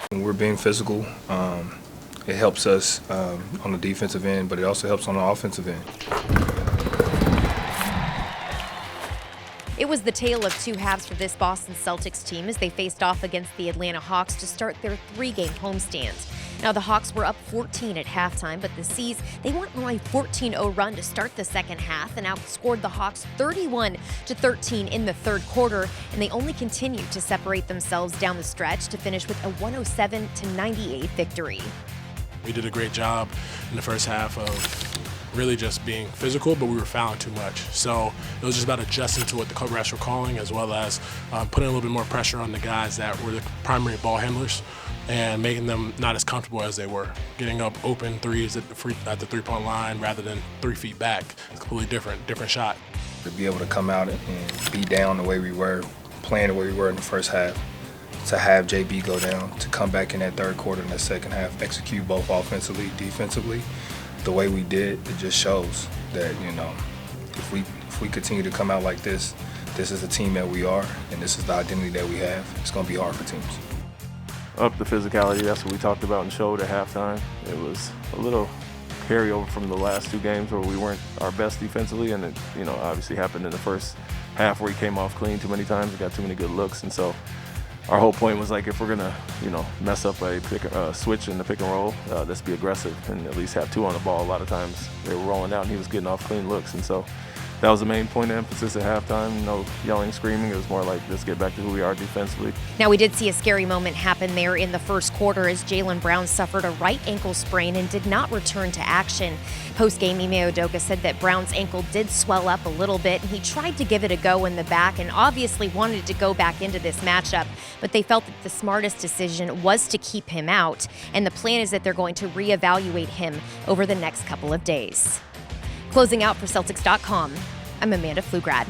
When we're being physical, it helps us on the defensive end, but it also helps on the offensive end. It was the tale of two halves for this Boston Celtics team as they faced off against the Atlanta Hawks to start their three-game homestand. Now, the Hawks were up 14 at halftime, but the C's, they went on a 14-0 run to start the second half and outscored the Hawks 31-13 in the third quarter, and they only continued to separate themselves down the stretch to finish with a 107-98 victory. We did a great job in the first half of really just being physical, but we were fouling too much. So it was just about adjusting to what the refs were calling, as well as putting a little bit more pressure on the guys that were the primary ball handlers and making them not as comfortable as they were. Getting up open threes at the three-point line rather than 3 feet back. It's a completely different shot. To be able to come out and be down the way we were, playing the way we were in the first half, to have JB go down, to come back in that third quarter and that second half, execute both offensively, defensively, the way we did, it just shows that, if we continue to come out like this, this is the team that we are, and this is the identity that we have. It's going to be hard for teams. Up the physicality, that's what we talked about and showed at halftime. It was a little carryover from the last 2 games where we weren't our best defensively, and it, obviously happened in the first half where he came off clean too many times, we got too many good looks, and so our whole point was like, if we're gonna, mess up a switch in the pick and roll, let's be aggressive and at least have 2 on the ball. A lot of times they were rolling out and he was getting off clean looks, and so that was the main point of emphasis at halftime. No yelling, screaming. It was more like, let's get back to who we are defensively. Now, we did see a scary moment happen there in the first quarter as Jaylen Brown suffered a right ankle sprain and did not return to action. Post-game, Ime Udoka said that Brown's ankle did swell up a little bit, and he tried to give it a go in the back and obviously wanted to go back into this matchup, but they felt that the smartest decision was to keep him out, and the plan is that they're going to reevaluate him over the next couple of days. Closing out for Celtics.com, I'm Amanda Pflugrad.